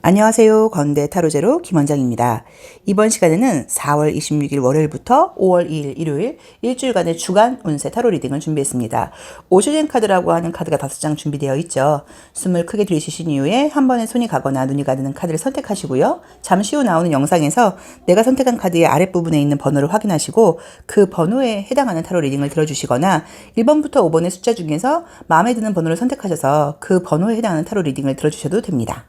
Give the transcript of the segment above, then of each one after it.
안녕하세요. 건대 타로제로 김원장입니다. 이번 시간에는 4월 26일 월요일부터 5월 2일 일요일 일주일간의 주간 운세 타로 리딩을 준비했습니다. 오쇼젠 카드라고 하는 카드가 5장 준비되어 있죠. 숨을 크게 들이쉬신 이후에 한 번에 손이 가거나 눈이 가는 카드를 선택하시고요. 잠시 후 나오는 영상에서 내가 선택한 카드의 아랫부분에 있는 번호를 확인하시고 그 번호에 해당하는 타로 리딩을 들어주시거나 1번부터 5번의 숫자 중에서 마음에 드는 번호를 선택하셔서 그 번호에 해당하는 타로 리딩을 들어주셔도 됩니다.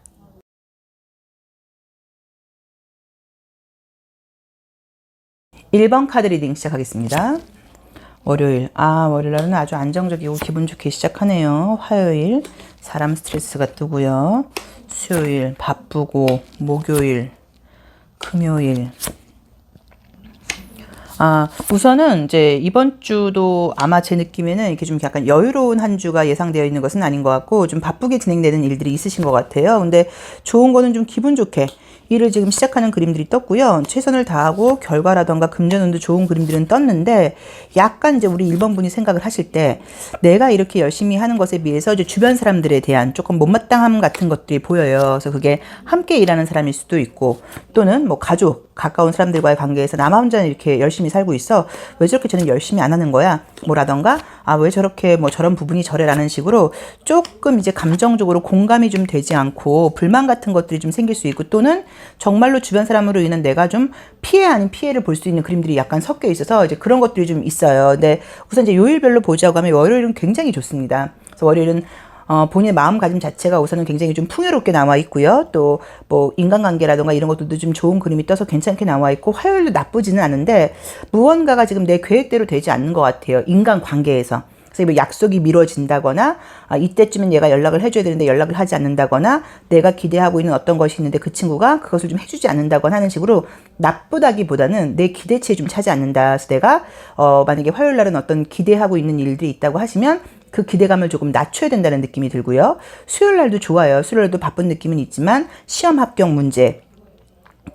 1번 카드 리딩 시작하겠습니다. 월요일. 월요일날은 아주 안정적이고 기분 좋게 시작하네요. 화요일. 사람 스트레스가 뜨고요. 수요일. 바쁘고. 목요일. 금요일. 우선은 이제 이번 주도 아마 제 느낌에는 이렇게 좀 약간 여유로운 한 주가 예상되어 있는 것은 아닌 것 같고 좀 바쁘게 진행되는 일들이 있으신 것 같아요. 근데 좋은 거는 좀 기분 좋게 일을 지금 시작하는 그림들이 떴고요. 최선을 다하고 결과라던가 금전운도 좋은 그림들은 떴는데 약간 이제 우리 1번 분이 생각을 하실 때 내가 이렇게 열심히 하는 것에 비해서 이제 주변 사람들에 대한 조금 못마땅함 같은 것들이 보여요. 그래서 그게 함께 일하는 사람일 수도 있고 또는 뭐 가족, 가까운 사람들과의 관계에서 나만 혼자 이렇게 열심히 살고 있어. 왜 저렇게 저는 열심히 안 하는 거야? 뭐라던가 왜 저렇게 뭐 저런 부분이 저래라는 식으로 조금 이제 감정적으로 공감이 좀 되지 않고 불만 같은 것들이 좀 생길 수 있고 또는 정말로 주변 사람으로 인한 내가 좀 피해 아닌 피해를 볼 수 있는 그림들이 약간 섞여 있어서 이제 그런 것들이 좀 있어요. 근데 우선 이제 요일별로 보자고 하면 월요일은 굉장히 좋습니다. 그래서 월요일은 본인의 마음가짐 자체가 우선은 굉장히 좀 풍요롭게 나와 있고요. 또 뭐 인간관계라던가 이런 것들도 좀 좋은 그림이 떠서 괜찮게 나와 있고 화요일도 나쁘지는 않은데 무언가가 지금 내 계획대로 되지 않는 것 같아요. 인간관계에서. 그래서 뭐 약속이 미뤄진다거나 이때쯤엔 얘가 연락을 해줘야 되는데 연락을 하지 않는다거나 내가 기대하고 있는 어떤 것이 있는데 그 친구가 그것을 좀 해주지 않는다거나 하는 식으로 나쁘다기보다는 내 기대치에 좀 차지 않는다. 그래서 내가 만약에 화요일 날은 어떤 기대하고 있는 일들이 있다고 하시면 그 기대감을 조금 낮춰야 된다는 느낌이 들고요. 수요일 날도 좋아요. 수요일 날도 바쁜 느낌은 있지만 시험 합격 문제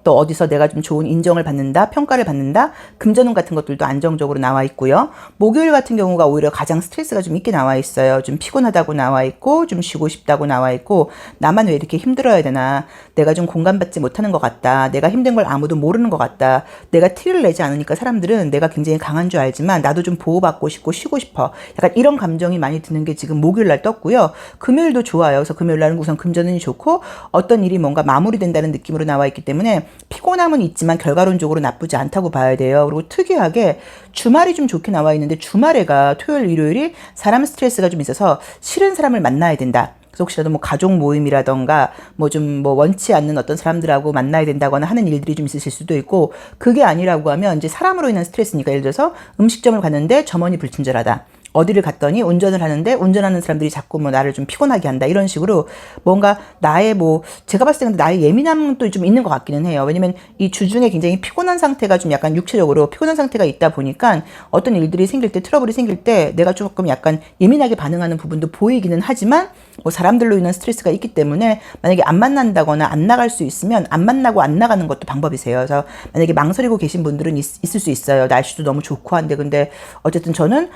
또 어디서 내가 좀 좋은 인정을 받는다, 평가를 받는다, 금전운 같은 것들도 안정적으로 나와 있고요. 목요일 같은 경우가 오히려 가장 스트레스가 좀 있게 나와 있어요. 좀 피곤하다고 나와 있고, 좀 쉬고 싶다고 나와 있고, 나만 왜 이렇게 힘들어야 되나, 내가 좀 공감받지 못하는 것 같다, 내가 힘든 걸 아무도 모르는 것 같다, 내가 티를 내지 않으니까 사람들은 내가 굉장히 강한 줄 알지만 나도 좀 보호받고 싶고 쉬고 싶어. 약간 이런 감정이 많이 드는 게 지금 목요일 날 떴고요. 금요일도 좋아요. 그래서 금요일 날은 우선 금전운이 좋고 어떤 일이 뭔가 마무리된다는 느낌으로 나와 있기 때문에 피곤함은 있지만 결과론적으로 나쁘지 않다고 봐야 돼요. 그리고 특이하게 주말이 좀 좋게 나와 있는데 주말에가 토요일, 일요일이 사람 스트레스가 좀 있어서 싫은 사람을 만나야 된다. 그래서 혹시라도 뭐 가족 모임이라던가 뭐 좀 뭐 원치 않는 어떤 사람들하고 만나야 된다거나 하는 일들이 좀 있으실 수도 있고 그게 아니라고 하면 이제 사람으로 인한 스트레스니까 예를 들어서 음식점을 갔는데 점원이 불친절하다. 어디를 갔더니 운전을 하는데 운전하는 사람들이 자꾸 뭐 나를 좀 피곤하게 한다. 이런 식으로 뭔가 나의 제가 봤을 때는 나의 예민함도 좀 있는 것 같기는 해요. 왜냐면 이 주중에 굉장히 피곤한 상태가 좀 약간 육체적으로 피곤한 상태가 있다 보니까 어떤 일들이 생길 때 트러블이 생길 때 내가 조금 약간 예민하게 반응하는 부분도 보이기는 하지만 뭐 사람들로 인한 스트레스가 있기 때문에 만약에 안 만난다거나 안 나갈 수 있으면 안 만나고 안 나가는 것도 방법이세요. 그래서 만약에 망설이고 계신 분들은 있을 수 있어요. 날씨도 너무 좋고 한데 근데 어쨌든 저는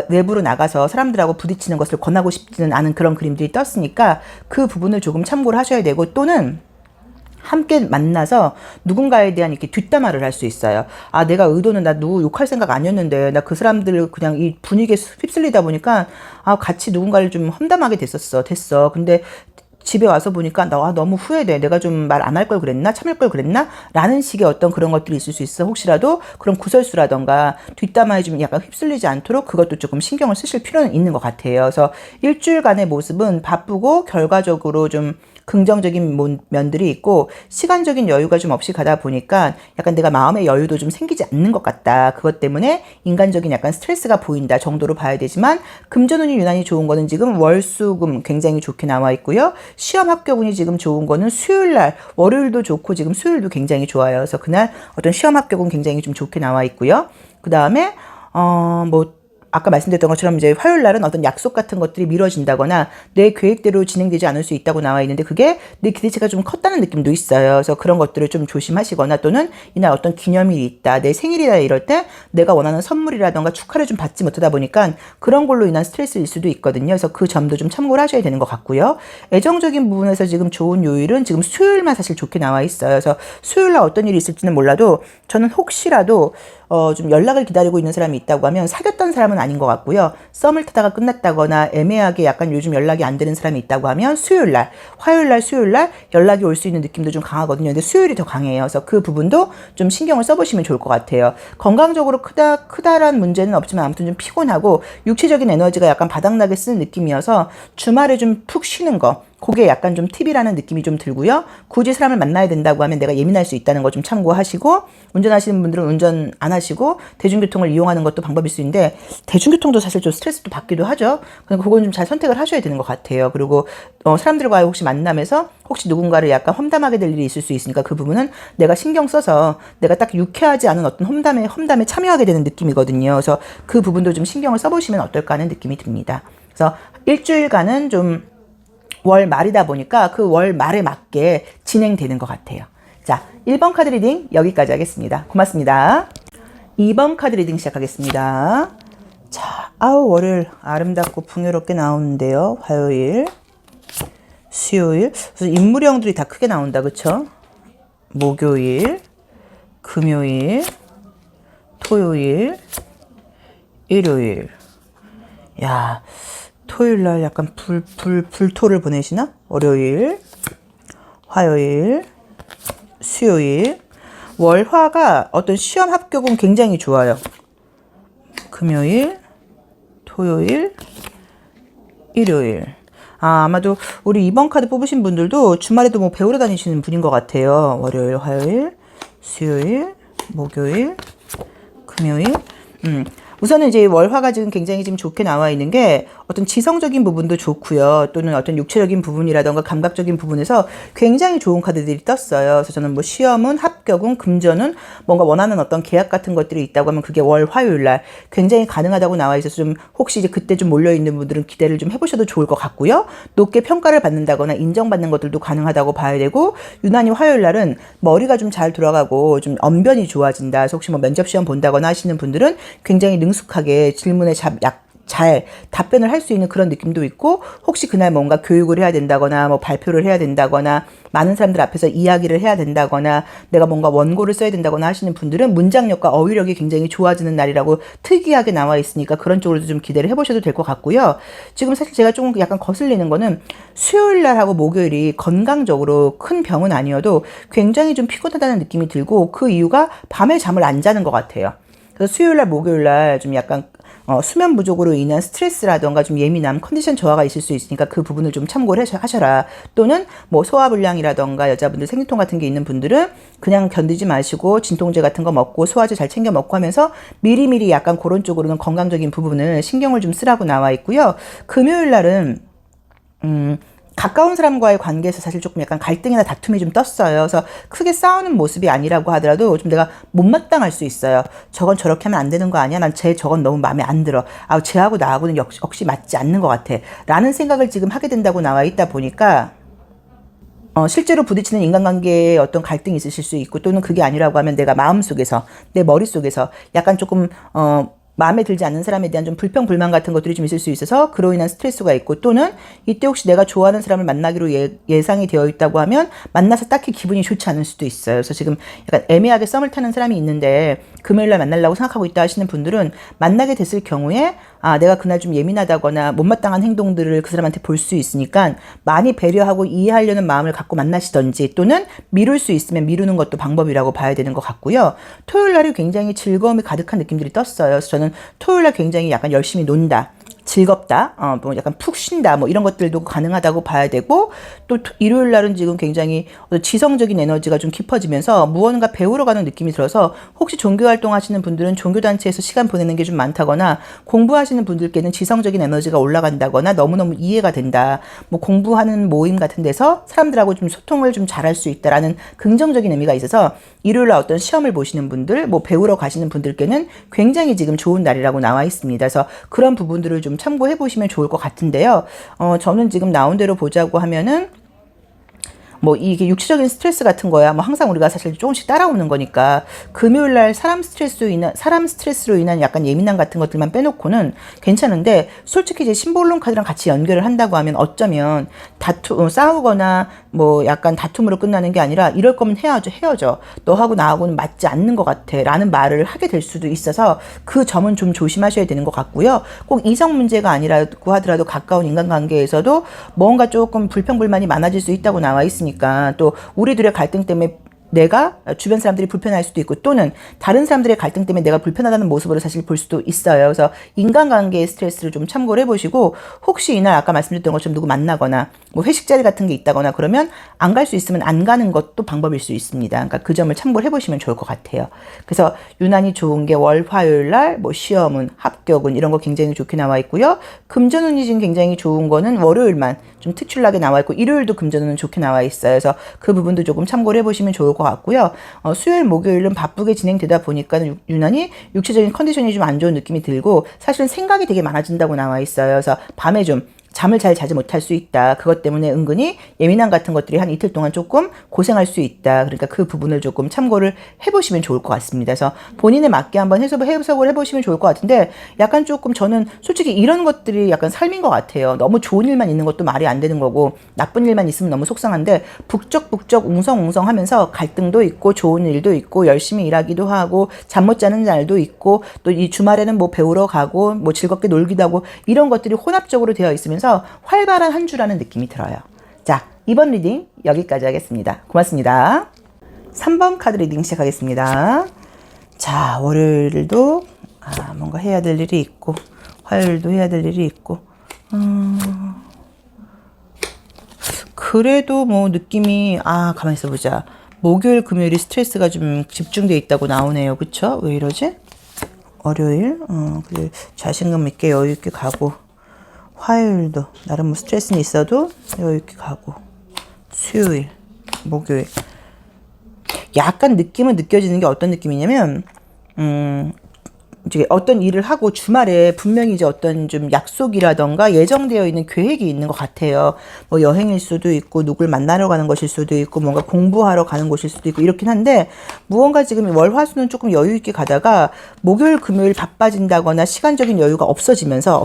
외부로 나가서 사람들하고 부딪히는 것을 권하고 싶지는 않은 그런 그림들이 떴으니까 그 부분을 조금 참고를 하셔야 되고 또는 함께 만나서 누군가에 대한 이렇게 뒷담화를 할 수 있어요. 내가 의도는 나 누구 욕할 생각 아니었는데 나 그 사람들 그냥 이 분위기에 휩쓸리다 보니까 같이 누군가를 좀 험담하게 됐어. 근데 집에 와서 보니까 나 너무 후회돼. 내가 좀 말 안 할 걸 그랬나? 참을 걸 그랬나? 라는 식의 어떤 그런 것들이 있을 수 있어. 혹시라도 그런 구설수라던가 뒷담화에 좀 약간 휩쓸리지 않도록 그것도 조금 신경을 쓰실 필요는 있는 것 같아요. 그래서 일주일간의 모습은 바쁘고 결과적으로 좀 긍정적인 면들이 있고 시간적인 여유가 좀 없이 가다 보니까 약간 내가 마음의 여유도 좀 생기지 않는 것 같다. 그것 때문에 인간적인 약간 스트레스가 보인다 정도로 봐야 되지만 금전운이 유난히 좋은 거는 지금 월수금 굉장히 좋게 나와 있고요. 시험 합격운이 지금 좋은 거는 수요일날 월요일도 좋고 지금 수요일도 굉장히 좋아요. 그래서 그날 어떤 시험 합격운 굉장히 좀 좋게 나와 있고요. 그 다음에 아까 말씀드렸던 것처럼 이제 화요일 날은 어떤 약속 같은 것들이 미뤄진다거나 내 계획대로 진행되지 않을 수 있다고 나와 있는데 그게 내 기대치가 좀 컸다는 느낌도 있어요. 그래서 그런 것들을 좀 조심하시거나 또는 이날 어떤 기념일이 있다, 내 생일이다 이럴 때 내가 원하는 선물이라던가 축하를 좀 받지 못하다 보니까 그런 걸로 인한 스트레스일 수도 있거든요. 그래서 그 점도 좀 참고를 하셔야 되는 것 같고요. 애정적인 부분에서 지금 좋은 요일은 지금 수요일만 사실 좋게 나와 있어요. 그래서 수요일 날 어떤 일이 있을지는 몰라도 저는 혹시라도 좀 연락을 기다리고 있는 사람이 있다고 하면 사귀었던 사람은 아닌 것 같고요. 썸을 타다가 끝났다거나 애매하게 약간 요즘 연락이 안 되는 사람이 있다고 하면 수요일 날, 화요일 날, 수요일 날 연락이 올 수 있는 느낌도 좀 강하거든요. 근데 수요일이 더 강해요. 그래서 그 부분도 좀 신경을 써보시면 좋을 것 같아요. 건강적으로 크다란 문제는 없지만 아무튼 좀 피곤하고 육체적인 에너지가 약간 바닥나게 쓰는 느낌이어서 주말에 좀 푹 쉬는 거, 그게 약간 좀 팁이라는 느낌이 좀 들고요. 굳이 사람을 만나야 된다고 하면 내가 예민할 수 있다는 거 좀 참고하시고, 운전하시는 분들은 운전 안 하시고 대중교통을 이용하는 것도 방법일 수 있는데 대중교통도 사실 좀 스트레스도 받기도 하죠. 그러니까 그건 좀 잘 선택을 하셔야 되는 것 같아요. 그리고 사람들과의 혹시 만남에서 혹시 누군가를 약간 험담하게 될 일이 있을 수 있으니까 그 부분은 내가 신경 써서 내가 딱 유쾌하지 않은 어떤 험담에 참여하게 되는 느낌이거든요. 그래서 그 부분도 좀 신경을 써보시면 어떨까 하는 느낌이 듭니다. 그래서 일주일간은 좀 월 말이다 보니까 그 월 말에 맞게 진행되는 것 같아요. 자, 1번 카드 리딩 여기까지 하겠습니다. 고맙습니다. 2번 카드 리딩 시작하겠습니다. 자, 월요일 아름답고 풍요롭게 나오는데요. 화요일, 수요일, 그래서 인물형들이 다 크게 나온다, 그쵸? 목요일, 금요일, 토요일, 일요일. 야, 토요일 날 약간 불토를 보내시나? 월요일, 화요일, 수요일. 월화가 어떤 시험 합격은 굉장히 좋아요. 금요일, 토요일, 일요일. 아마도 우리 2번 카드 뽑으신 분들도 주말에도 뭐 배우러 다니시는 분인 것 같아요. 월요일, 화요일, 수요일, 목요일, 금요일. 우선은 이제 월화가 지금 굉장히 지금 좋게 나와 있는 게 어떤 지성적인 부분도 좋고요. 또는 어떤 육체적인 부분이라던가 감각적인 부분에서 굉장히 좋은 카드들이 떴어요. 그래서 저는 뭐 시험은, 합격은, 금전은 뭔가 원하는 어떤 계약 같은 것들이 있다고 하면 그게 월 화요일 날 굉장히 가능하다고 나와 있어서 좀 혹시 이제 그때 좀 몰려있는 분들은 기대를 좀 해보셔도 좋을 것 같고요. 높게 평가를 받는다거나 인정받는 것들도 가능하다고 봐야 되고, 유난히 화요일 날은 머리가 좀 잘 돌아가고 좀 언변이 좋아진다. 그래서 혹시 뭐 면접 시험 본다거나 하시는 분들은 굉장히 능숙하게 질문에 잘 답변을 할 수 있는 그런 느낌도 있고, 혹시 그날 뭔가 교육을 해야 된다거나 뭐 발표를 해야 된다거나 많은 사람들 앞에서 이야기를 해야 된다거나 내가 뭔가 원고를 써야 된다거나 하시는 분들은 문장력과 어휘력이 굉장히 좋아지는 날이라고 특이하게 나와 있으니까 그런 쪽으로도 좀 기대를 해보셔도 될 것 같고요. 지금 사실 제가 조금 약간 거슬리는 거는 수요일 날하고 목요일이 건강적으로 큰 병은 아니어도 굉장히 좀 피곤하다는 느낌이 들고, 그 이유가 밤에 잠을 안 자는 것 같아요. 그래서 수요일 날 목요일 날 좀 약간 수면 부족으로 인한 스트레스라던가 좀 예민함, 컨디션 저하가 있을 수 있으니까 그 부분을 좀 참고를 하셔라. 또는 뭐 소화불량이라던가 여자분들 생리통 같은 게 있는 분들은 그냥 견디지 마시고 진통제 같은 거 먹고 소화제 잘 챙겨 먹고 하면서 미리미리 약간 그런 쪽으로는 건강적인 부분을 신경을 좀 쓰라고 나와 있고요. 금요일 날은 가까운 사람과의 관계에서 사실 조금 약간 갈등이나 다툼이 좀 떴어요. 그래서 크게 싸우는 모습이 아니라고 하더라도 좀 내가 못마땅할 수 있어요. 저건 저렇게 하면 안 되는 거 아니야? 난 저건 너무 마음에 안 들어. 쟤하고 나하고는 역시 맞지 않는 것 같아. 라는 생각을 지금 하게 된다고 나와 있다 보니까 실제로 부딪히는 인간관계에 어떤 갈등이 있으실 수 있고, 또는 그게 아니라고 하면 내가 마음속에서, 내 머릿속에서 약간 조금 마음에 들지 않는 사람에 대한 좀 불평, 불만 같은 것들이 좀 있을 수 있어서 그로 인한 스트레스가 있고, 또는 이때 혹시 내가 좋아하는 사람을 만나기로 예상이 되어 있다고 하면 만나서 딱히 기분이 좋지 않을 수도 있어요. 그래서 지금 약간 애매하게 썸을 타는 사람이 있는데 금요일날 만나려고 생각하고 있다 하시는 분들은 만나게 됐을 경우에 내가 그날 좀 예민하다거나 못마땅한 행동들을 그 사람한테 볼 수 있으니까 많이 배려하고 이해하려는 마음을 갖고 만나시던지, 또는 미룰 수 있으면 미루는 것도 방법이라고 봐야 되는 것 같고요. 토요일 날이 굉장히 즐거움이 가득한 느낌들이 떴어요. 그래서 저는 토요일 날 굉장히 약간 열심히 논다, 즐겁다, 뭐 약간 푹 쉰다, 뭐 이런 것들도 가능하다고 봐야 되고, 또 일요일 날은 지금 굉장히 지성적인 에너지가 좀 깊어지면서 무언가 배우러 가는 느낌이 들어서 혹시 종교 활동하시는 분들은 종교단체에서 시간 보내는 게 좀 많다거나 공부하시는 분들께는 지성적인 에너지가 올라간다거나 너무너무 이해가 된다. 뭐 공부하는 모임 같은 데서 사람들하고 좀 소통을 좀 잘할 수 있다라는 긍정적인 의미가 있어서 일요일 날 어떤 시험을 보시는 분들, 뭐 배우러 가시는 분들께는 굉장히 지금 좋은 날이라고 나와 있습니다. 그래서 그런 부분들을 좀 참고해 보시면 좋을 것 같은데요. 저는 지금 나온 대로 보자고 하면은 뭐 이게 육체적인 스트레스 같은 거야 뭐 항상 우리가 사실 조금씩 따라오는 거니까 금요일 날 사람 스트레스로 인한 약간 예민함 같은 것들만 빼놓고는 괜찮은데, 솔직히 이제 심볼론 카드랑 같이 연결을 한다고 하면 어쩌면 싸우거나 뭐 약간 다툼으로 끝나는 게 아니라 이럴 거면 헤어져. 너하고 나하고는 맞지 않는 것 같아 라는 말을 하게 될 수도 있어서 그 점은 좀 조심하셔야 되는 것 같고요. 꼭 이성 문제가 아니라고 하더라도 가까운 인간관계에서도 뭔가 조금 불평불만이 많아질 수 있다고 나와 있으니까, 또 우리 둘의 갈등 때문에 내가 주변 사람들이 불편할 수도 있고, 또는 다른 사람들의 갈등 때문에 내가 불편하다는 모습으로 사실 볼 수도 있어요. 그래서 인간관계의 스트레스를 좀 참고를 해보시고, 혹시 이날 아까 말씀드렸던 것처럼 누구 만나거나 뭐 회식 자리 같은 게 있다거나 그러면 안 갈 수 있으면 안 가는 것도 방법일 수 있습니다. 그러니까 그 점을 참고를 해보시면 좋을 것 같아요. 그래서 유난히 좋은 게 월, 화요일 날 뭐 시험운, 합격운 이런 거 굉장히 좋게 나와 있고요. 금전운이 지금 굉장히 좋은 거는 월요일만 좀 특출나게 나와 있고, 일요일도 금전운은 좋게 나와 있어요. 그래서 그 부분도 조금 참고를 해보시면 좋을 것 같고요. 수요일, 목요일은 바쁘게 진행되다 보니까 유난히 육체적인 컨디션이 좀 안 좋은 느낌이 들고, 사실은 생각이 되게 많아진다고 나와 있어요. 그래서 밤에 좀 잠을 잘 자지 못할 수 있다. 그것 때문에 은근히 예민함 같은 것들이 한 이틀 동안 조금 고생할 수 있다. 그러니까 그 부분을 조금 참고를 해보시면 좋을 것 같습니다. 그래서 본인에 맞게 한번 해석을 해보시면 좋을 것 같은데, 약간 조금 저는 솔직히 이런 것들이 약간 삶인 것 같아요. 너무 좋은 일만 있는 것도 말이 안 되는 거고, 나쁜 일만 있으면 너무 속상한데, 북적북적 웅성웅성 하면서 갈등도 있고 좋은 일도 있고 열심히 일하기도 하고 잠 못 자는 날도 있고, 또 이 주말에는 뭐 배우러 가고 뭐 즐겁게 놀기도 하고, 이런 것들이 혼합적으로 되어 있으면서 활발한 한 주라는 느낌이 들어요. 자, 이번 리딩 여기까지 하겠습니다. 고맙습니다. 3번 카드 리딩 시작하겠습니다. 자, 월요일도 뭔가 해야 될 일이 있고, 화요일도 해야 될 일이 있고, 그래도 뭐 느낌이 가만히 있어보자. 목요일, 금요일이 스트레스가 좀 집중돼 있다고 나오네요. 그쵸? 왜 이러지? 월요일, 그래, 자신감 있게 여유 있게 가고, 화요일도 나름 뭐 스트레스는 있어도 여유 있게 가고, 수요일, 목요일 약간 느낌은 느껴지는 게 어떤 느낌이냐면, 이제 어떤 일을 하고 주말에 분명히 이제 어떤 좀 약속이라던가 예정되어 있는 계획이 있는 것 같아요. 뭐 여행일 수도 있고, 누굴 만나러 가는 것일 수도 있고, 뭔가 공부하러 가는 곳일 수도 있고, 이렇긴 한데, 무언가 지금 월, 화, 수는 조금 여유 있게 가다가 목요일, 금요일 바빠진다거나 시간적인 여유가 없어지면서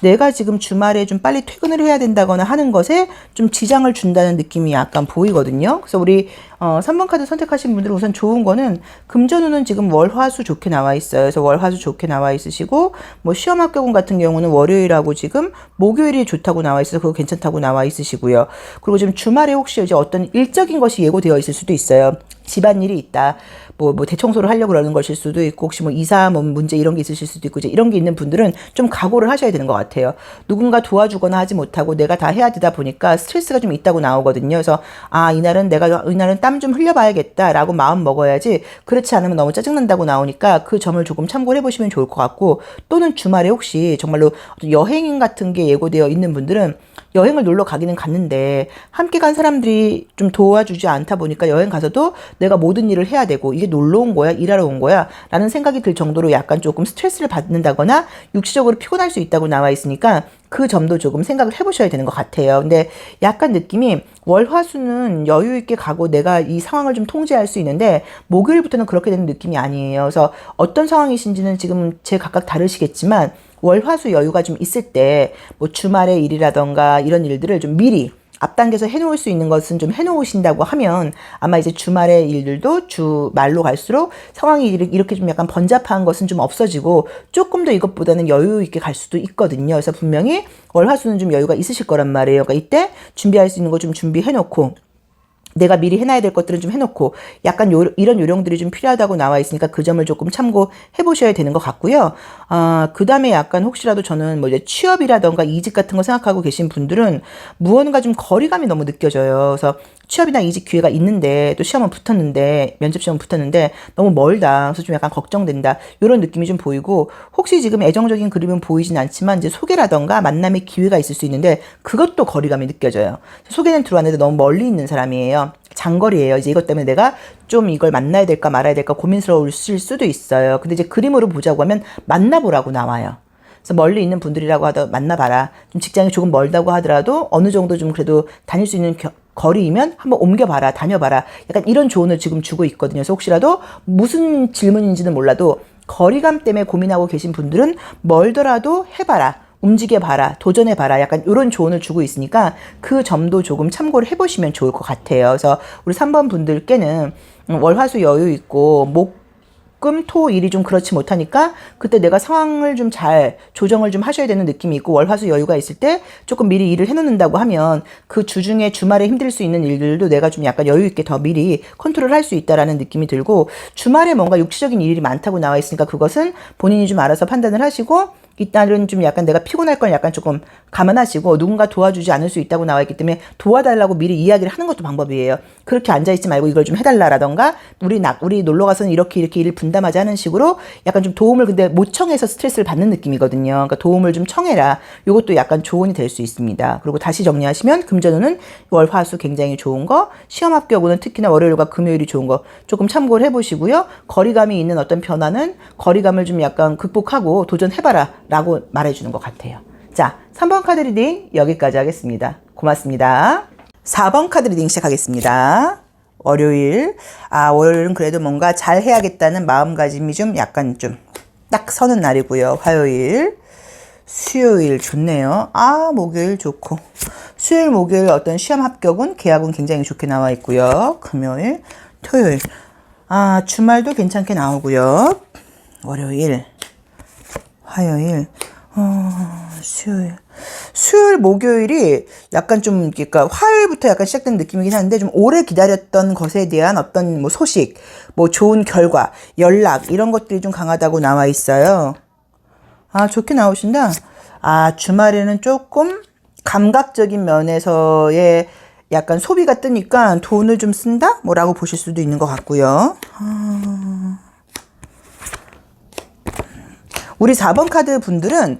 내가 지금 주말에 좀 빨리 퇴근을 해야 된다거나 하는 것에 좀 지장을 준다는 느낌이 약간 보이거든요. 그래서 우리 3번 카드 선택하신 분들은 우선 좋은 거는 금전운은 지금 월, 화, 수 좋게 나와 있어요. 그래서 월, 화, 수 좋게 나와 있으시고, 뭐 시험 합격운 같은 경우는 월요일하고 지금 목요일이 좋다고 나와 있어서 그거 괜찮다고 나와 있으시고요. 그리고 지금 주말에 혹시 이제 어떤 일적인 것이 예고되어 있을 수도 있어요. 집안일이 있다. 뭐 대청소를 하려고 그러는 것일 수도 있고, 혹시 뭐 이사 뭐 문제 이런 게 있으실 수도 있고, 이제 이런 게 있는 분들은 좀 각오를 하셔야 되는 것 같아요. 누군가 도와주거나 하지 못하고 내가 다 해야 되다 보니까 스트레스가 좀 있다고 나오거든요. 그래서 이날은 땀 좀 흘려봐야겠다라고 마음 먹어야지, 그렇지 않으면 너무 짜증난다고 나오니까 그 점을 조금 참고를 해보시면 좋을 것 같고, 또는 주말에 혹시 정말로 여행 같은 게 예고되어 있는 분들은 여행을 놀러 가기는 갔는데 함께 간 사람들이 좀 도와주지 않다 보니까 여행 가서도 내가 모든 일을 해야 되고, 이게 놀러 온 거야? 일하러 온 거야? 라는 생각이 들 정도로 약간 조금 스트레스를 받는다거나 육체적으로 피곤할 수 있다고 나와 있으니까 그 점도 조금 생각을 해보셔야 되는 것 같아요. 근데 약간 느낌이 월, 화, 수는 여유 있게 가고 내가 이 상황을 좀 통제할 수 있는데, 목요일부터는 그렇게 되는 느낌이 아니에요. 그래서 어떤 상황이신지는 지금 제 각각 다르시겠지만, 월, 화, 수 여유가 좀 있을 때 뭐 주말의 일이라던가 이런 일들을 좀 미리 앞당겨서 해놓을 수 있는 것은 좀 해놓으신다고 하면, 아마 이제 주말의 일들도 주말로 갈수록 상황이 이렇게 좀 약간 번잡한 것은 좀 없어지고 조금 더 이것보다는 여유 있게 갈 수도 있거든요. 그래서 분명히 월, 화, 수는 좀 여유가 있으실 거란 말이에요. 그러니까 이때 준비할 수 있는 거 좀 준비해놓고, 내가 미리 해놔야 될 것들은 좀 해놓고 약간 이런 요령들이 좀 필요하다고 나와 있으니까 그 점을 조금 참고해 보셔야 되는 것 같고요. 그 다음에 약간 혹시라도 저는 뭐 이제 취업이라던가 이직 같은 거 생각하고 계신 분들은 무언가 좀 거리감이 너무 느껴져요. 그래서 취업이나 이직 기회가 있는데 또 시험은 붙었는데 면접 시험은 붙었는데 너무 멀다. 그래서 좀 약간 걱정된다. 이런 느낌이 좀 보이고 혹시 지금 애정적인 그림은 보이진 않지만 이제 소개라던가 만남의 기회가 있을 수 있는데 그것도 거리감이 느껴져요. 소개는 들어왔는데 너무 멀리 있는 사람이에요. 장거리예요. 이제 이것 때문에 내가 좀 이걸 만나야 될까 말아야 될까 고민스러울 수도 있어요. 근데 이제 그림으로 보자고 하면 만나보라고 나와요. 그래서 멀리 있는 분들이라고 하더 만나봐라. 좀 직장이 조금 멀다고 하더라도 어느 정도 좀 그래도 다닐 수 있는 거리이면 한번 옮겨봐라, 다녀봐라. 약간 이런 조언을 지금 주고 있거든요. 그래서 혹시라도 무슨 질문인지는 몰라도 거리감 때문에 고민하고 계신 분들은 멀더라도 해봐라. 움직여봐라, 도전해봐라. 약간 이런 조언을 주고 있으니까 그 점도 조금 참고를 해보시면 좋을 것 같아요. 그래서 우리 3번 분들께는 월화수 여유 있고 금, 토, 일이 좀 그렇지 못하니까 그때 내가 상황을 좀 잘 조정을 좀 하셔야 되는 느낌이 있고 월화수 여유가 있을 때 조금 미리 일을 해놓는다고 하면 그 주중에 주말에 힘들 수 있는 일들도 내가 좀 약간 여유 있게 더 미리 컨트롤 할 수 있다라는 느낌이 들고 주말에 뭔가 육체적인 일이 많다고 나와 있으니까 그것은 본인이 좀 알아서 판단을 하시고 이날은 좀 약간 내가 피곤할 건 약간 조금 감안하시고 누군가 도와주지 않을 수 있다고 나와 있기 때문에 도와달라고 미리 이야기를 하는 것도 방법이에요. 그렇게 앉아있지 말고 이걸 좀 해달라라던가 우리 놀러 가서는 이렇게 일을 분담하자 하는 식으로 약간 좀 도움을 근데 못 청해서 스트레스를 받는 느낌이거든요. 그러니까 도움을 좀 청해라. 이것도 약간 조언이 될 수 있습니다. 그리고 다시 정리하시면 금전운은 월화수 굉장히 좋은 거, 시험 합격운은 특히나 월요일과 금요일이 좋은 거 조금 참고를 해보시고요. 거리감이 있는 어떤 변화는 거리감을 좀 약간 극복하고 도전해봐라 라고 말해주는 것 같아요. 자, 3번 카드 리딩 여기까지 하겠습니다. 고맙습니다. 4번 카드 리딩 시작하겠습니다. 월요일. 월요일은 그래도 뭔가 잘 해야겠다는 마음가짐이 좀 약간 좀 딱 서는 날이고요. 화요일. 수요일 좋네요. 목요일 좋고. 수요일, 목요일 어떤 시험 합격은 계약은 굉장히 좋게 나와 있고요. 금요일, 토요일. 주말도 괜찮게 나오고요. 월요일, 화요일, 수요일, 목요일이 약간 좀, 그러니까 화요일부터 약간 시작된 느낌이긴 한데 좀 오래 기다렸던 것에 대한 어떤 뭐 소식, 뭐 좋은 결과, 연락, 이런 것들이 좀 강하다고 나와 있어요. 좋게 나오신다. 주말에는 조금 감각적인 면에서의 약간 소비가 뜨니까 돈을 좀 쓴다? 뭐라고 보실 수도 있는 것 같고요. 우리 4번 카드 분들은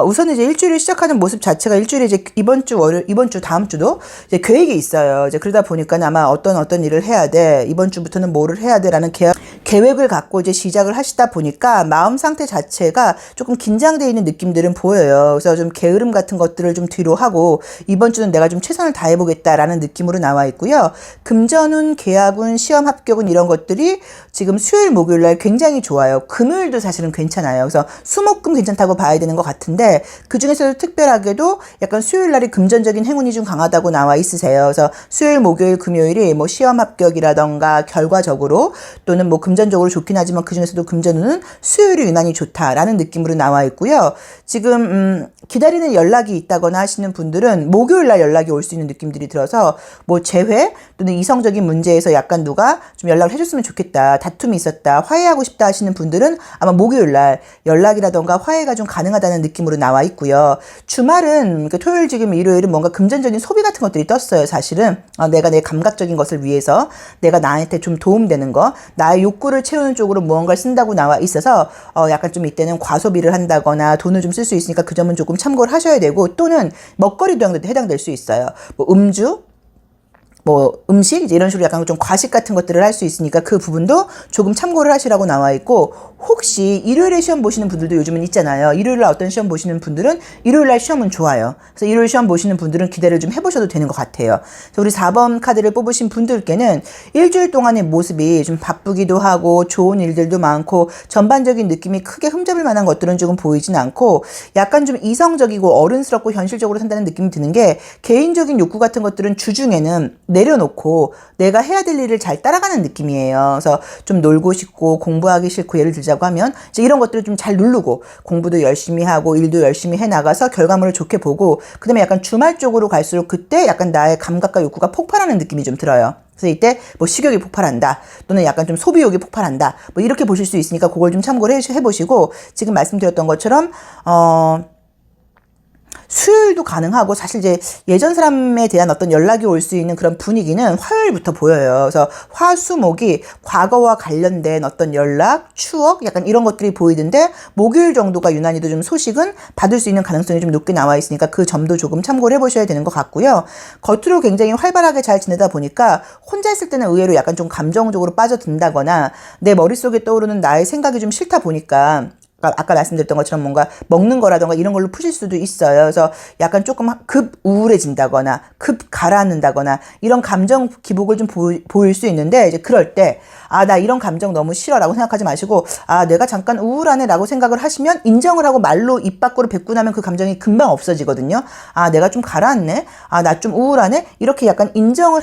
우선 이제 일주일을 시작하는 모습 자체가 일주일에 이제 이번 주 월요일, 이번 주 다음 주도 이제 계획이 있어요. 이제 그러다 보니까 아마 어떤 일을 해야 돼. 이번 주부터는 뭐를 해야 돼라는 계획을 갖고 이제 시작을 하시다 보니까 마음 상태 자체가 조금 긴장되어 있는 느낌들은 보여요. 그래서 좀 게으름 같은 것들을 좀 뒤로 하고 이번 주는 내가 좀 최선을 다해 보겠다라는 느낌으로 나와 있고요. 금전운, 계약운, 시험 합격운 이런 것들이 지금 수요일, 목요일 날 굉장히 좋아요. 금요일도 사실은 괜찮아요. 그래서 수목금 괜찮다고 봐야 되는 것 같은데 그중에서도 특별하게도 약간 수요일 날이 금전적인 행운이 좀 강하다고 나와 있으세요. 그래서 수요일, 목요일, 금요일이 뭐 시험 합격이라던가 결과적으로 또는 뭐 금전적으로 좋긴 하지만 그중에서도 금전운은 수요일이 유난히 좋다라는 느낌으로 나와 있고요. 지금 기다리는 연락이 있다거나 하시는 분들은 목요일 날 연락이 올 수 있는 느낌들이 들어서 뭐 재회 또는 이성적인 문제에서 약간 누가 좀 연락을 해줬으면 좋겠다. 다툼이 있었다. 화해하고 싶다 하시는 분들은 아마 목요일 날 연락이라던가 화해가 좀 가능하다는 느낌으로 나와 있고요. 주말은 그러니까 토요일, 지금 일요일은 뭔가 금전적인 소비 같은 것들이 떴어요. 사실은 내가 내 감각적인 것을 위해서 내가 나한테 좀 도움되는 거, 나의 욕구를 채우는 쪽으로 무언가를 쓴다고 나와 있어서 약간 좀 이때는 과소비를 한다거나 돈을 좀 쓸 수 있으니까 그 점은 조금 참고를 하셔야 되고 또는 먹거리도 해당될 수 있어요. 뭐 음주, 뭐 음식 이제 이런 식으로 약간 좀 과식 같은 것들을 할 수 있으니까 그 부분도 조금 참고를 하시라고 나와 있고 혹시 일요일에 시험 보시는 분들도 요즘은 있잖아요. 일요일날 어떤 시험 보시는 분들은 일요일날 시험은 좋아요. 그래서 일요일 시험 보시는 분들은 기대를 좀 해보셔도 되는 것 같아요. 그래서 우리 4번 카드를 뽑으신 분들께는 일주일 동안의 모습이 좀 바쁘기도 하고 좋은 일들도 많고 전반적인 느낌이 크게 흠잡을 만한 것들은 조금 보이진 않고 약간 좀 이성적이고 어른스럽고 현실적으로 산다는 느낌이 드는 게 개인적인 욕구 같은 것들은 주중에는 내려놓고 내가 해야 될 일을 잘 따라가는 느낌이에요. 그래서 좀 놀고 싶고 공부하기 싫고 예를 들자고 하면 이제 이런 것들을 좀 잘 누르고 공부도 열심히 하고 일도 열심히 해 나가서 결과물을 좋게 보고 그다음에 약간 주말 쪽으로 갈수록 그때 약간 나의 감각과 욕구가 폭발하는 느낌이 좀 들어요. 그래서 이때 뭐 식욕이 폭발한다 또는 약간 좀 소비욕이 폭발한다 뭐 이렇게 보실 수 있으니까 그걸 좀 참고를 해보시고 지금 말씀드렸던 것처럼 수요일도 가능하고 사실 이제 예전 사람에 대한 어떤 연락이 올 수 있는 그런 분위기는 화요일부터 보여요. 그래서 화수목이 과거와 관련된 어떤 연락, 추억 약간 이런 것들이 보이던데 목요일 정도가 유난히도 좀 소식은 받을 수 있는 가능성이 좀 높게 나와 있으니까 그 점도 조금 참고를 해보셔야 되는 것 같고요. 겉으로 굉장히 활발하게 잘 지내다 보니까 혼자 있을 때는 의외로 약간 좀 감정적으로 빠져든다거나 내 머릿속에 떠오르는 나의 생각이 좀 싫다 보니까 아까 말씀드렸던 것처럼 뭔가 먹는 거라던가 이런 걸로 푸실 수도 있어요. 그래서 약간 조금 급 우울해진다거나 급 가라앉는다거나 이런 감정 기복을 좀 보일 수 있는데 이제 그럴 때 나 이런 감정 너무 싫어라고 생각하지 마시고 내가 잠깐 우울하네라고 생각을 하시면 인정을 하고 말로 입 밖으로 뱉고 나면 그 감정이 금방 없어지거든요. 내가 좀 가라앉네. 나 좀 우울하네. 이렇게 약간 인정을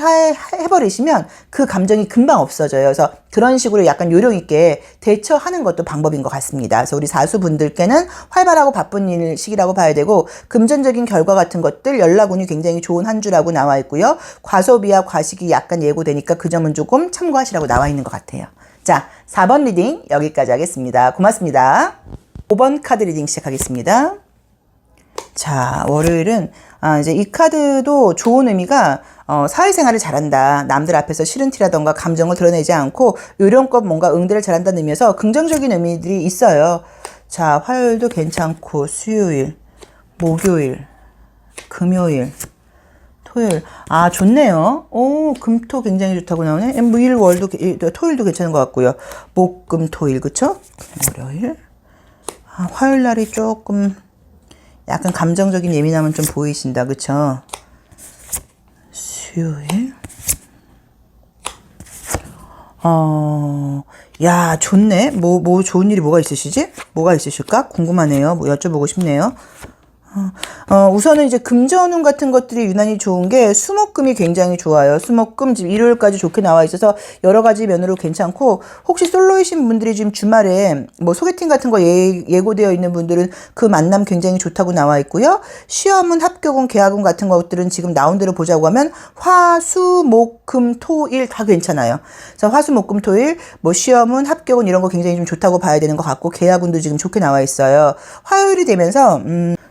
해버리시면 그 감정이 금방 없어져요. 그래서 그런 식으로 약간 요령 있게 대처하는 것도 방법인 것 같습니다. 그래서 우리 사수분들께는 활발하고 바쁜 일 시기라고 봐야 되고 금전적인 결과 같은 것들 연락운이 굉장히 좋은 한 주라고 나와 있고요. 과소비와 과식이 약간 예고되니까 그 점은 조금 참고하시라고 나와 있는 것 같아요. 자, 4번 리딩 여기까지 하겠습니다. 고맙습니다. 5번 카드 리딩 시작하겠습니다. 자, 월요일은 이제 이 카드도 좋은 의미가 사회생활을 잘한다. 남들 앞에서 싫은 티라던가 감정을 드러내지 않고 요령껏 뭔가 응대를 잘한다는 의미에서 긍정적인 의미들이 있어요. 자, 화요일도 괜찮고 수요일, 목요일, 금요일, 토요일. 좋네요. 금토 굉장히 좋다고 나오네. 일, 월도, 토요일도 괜찮은 것 같고요. 목, 금, 토일, 그쵸? 월요일. 화요일 날이 조금 약간 감정적인 예민함은 좀 보이신다. 그쵸? 수요일. 야, 좋네. 뭐 좋은 일이 뭐가 있으시지? 뭐가 있으실까? 궁금하네요. 뭐 여쭤보고 싶네요. 우선은 이제 금전운 같은 것들이 유난히 좋은 게 수목금이 굉장히 좋아요. 수목금 지금 일요일까지 좋게 나와 있어서 여러 가지 면으로 괜찮고 혹시 솔로이신 분들이 지금 주말에 뭐 소개팅 같은 거 예고되어 있는 분들은 그 만남 굉장히 좋다고 나와 있고요. 시험은 합격운 계약운 같은 것들은 지금 나온 대로 보자고 하면 화, 수, 목, 금, 토, 일 다 괜찮아요. 그래서 화, 수, 목, 금, 토, 일 뭐 시험은 합격운 이런 거 굉장히 좀 좋다고 봐야 되는 것 같고 계약운도 지금 좋게 나와 있어요. 화요일이 되면서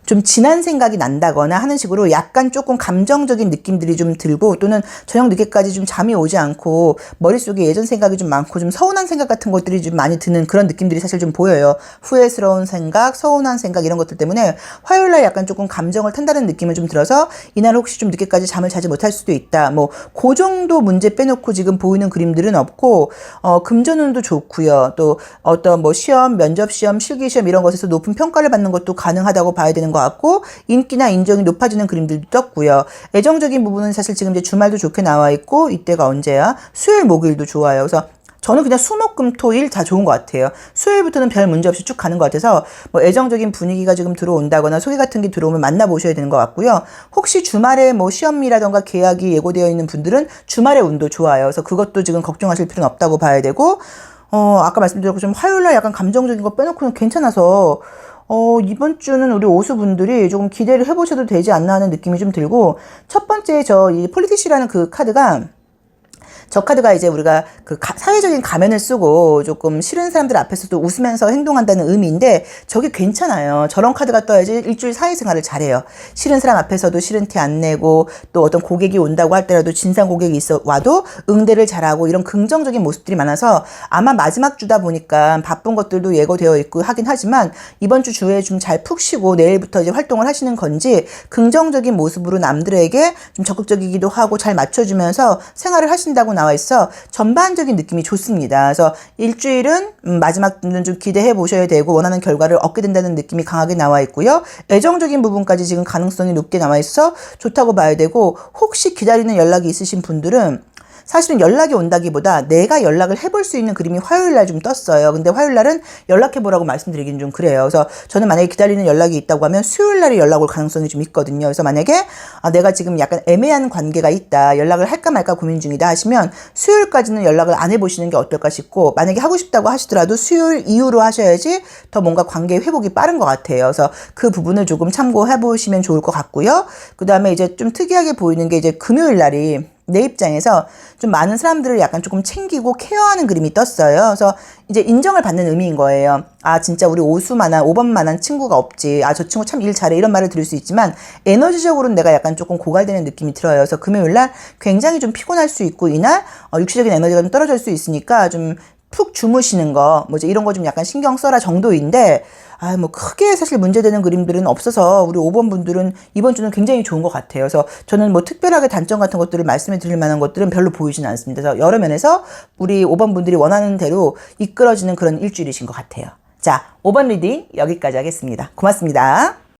좀 진한 생각이 난다거나 하는 식으로 약간 조금 감정적인 느낌들이 좀 들고 또는 저녁 늦게까지 좀 잠이 오지 않고 머릿속에 예전 생각이 좀 많고 좀 서운한 생각 같은 것들이 좀 많이 드는 그런 느낌들이 사실 좀 보여요. 후회스러운 생각, 서운한 생각 이런 것들 때문에 화요일날 약간 조금 감정을 탄다는 느낌을 좀 들어서 이날 혹시 좀 늦게까지 잠을 자지 못할 수도 있다. 뭐 그 정도 문제 빼놓고 지금 보이는 그림들은 없고 금전운도 좋고요. 또 어떤 뭐 시험, 면접 시험, 실기 시험 이런 것에서 높은 평가를 받는 것도 가능하다고 봐야 되는 것 같고 인기나 인정이 높아지는 그림들도 떴고요. 애정적인 부분은 사실 지금 이제 주말도 좋게 나와 있고 이때가 언제야? 수요일, 목요일도 좋아요. 그래서 저는 그냥 수목금토일 다 좋은 것 같아요. 수요일부터는 별 문제 없이 쭉 가는 것 같아서 뭐 애정적인 분위기가 지금 들어온다거나 소개 같은 게 들어오면 만나보셔야 되는 것 같고요. 혹시 주말에 뭐 시험이라던가 계약이 예고되어 있는 분들은 주말에 운도 좋아요. 그래서 그것도 지금 걱정하실 필요는 없다고 봐야 되고 아까 말씀드렸고 좀 화요일날 약간 감정적인 거 빼놓고는 괜찮아서 이번 주는 우리 오수분들이 조금 기대를 해보셔도 되지 않나 하는 느낌이 좀 들고 첫 번째 이 폴리티시라는 그 카드가 저 카드가 이제 우리가 그 사회적인 가면을 쓰고 조금 싫은 사람들 앞에서도 웃으면서 행동한다는 의미인데 저게 괜찮아요. 저런 카드가 떠야지 일주일 사회생활을 잘해요. 싫은 사람 앞에서도 싫은 티 안 내고 또 어떤 고객이 온다고 할 때라도 진상 고객이 와도 응대를 잘하고 이런 긍정적인 모습들이 많아서 아마 마지막 주다 보니까 바쁜 것들도 예고되어 있고 하긴 하지만 이번 주에 좀 잘 푹 쉬고 내일부터 이제 활동을 하시는 건지 긍정적인 모습으로 남들에게 좀 적극적이기도 하고 잘 맞춰주면서 생활을 하신다고 나와 있어 전반적인 느낌이 좋습니다. 그래서 일주일은 마지막은 좀 기대해 보셔야 되고 원하는 결과를 얻게 된다는 느낌이 강하게 나와 있고요. 애정적인 부분까지 지금 가능성이 높게 나와 있어 좋다고 봐야 되고 혹시 기다리는 연락이 있으신 분들은 사실은 연락이 온다기보다 내가 연락을 해볼 수 있는 그림이 화요일날 좀 떴어요. 근데 화요일날은 연락해보라고 말씀드리긴 좀 그래요. 그래서 저는 만약에 기다리는 연락이 있다고 하면 수요일날에 연락 올 가능성이 좀 있거든요. 그래서 만약에 내가 지금 약간 애매한 관계가 있다. 연락을 할까 말까 고민 중이다 하시면 수요일까지는 연락을 안 해보시는 게 어떨까 싶고 만약에 하고 싶다고 하시더라도 수요일 이후로 하셔야지 더 뭔가 관계 회복이 빠른 것 같아요. 그래서 그 부분을 조금 참고해보시면 좋을 것 같고요. 그 다음에 이제 좀 특이하게 보이는 게 이제 금요일날이 내 입장에서 좀 많은 사람들을 약간 조금 챙기고 케어하는 그림이 떴어요. 그래서 이제 인정을 받는 의미인 거예요. 아, 진짜 우리 오수만한, 5번만한 친구가 없지. 아, 저 친구 참 일 잘해. 이런 말을 들을 수 있지만 에너지적으로는 내가 약간 조금 고갈되는 느낌이 들어요. 그래서 금요일날 굉장히 좀 피곤할 수 있고 이날 육체적인 에너지가 좀 떨어질 수 있으니까 좀 푹 주무시는 거, 뭐지 이런 거 좀 약간 신경 써라 정도인데, 아, 뭐 크게 사실 문제되는 그림들은 없어서 우리 5번 분들은 이번 주는 굉장히 좋은 것 같아요. 그래서 저는 뭐 특별하게 단점 같은 것들을 말씀해 드릴 만한 것들은 별로 보이진 않습니다. 그래서 여러 면에서 우리 5번 분들이 원하는 대로 이끌어지는 그런 일주일이신 것 같아요. 자, 5번 리딩 여기까지 하겠습니다. 고맙습니다.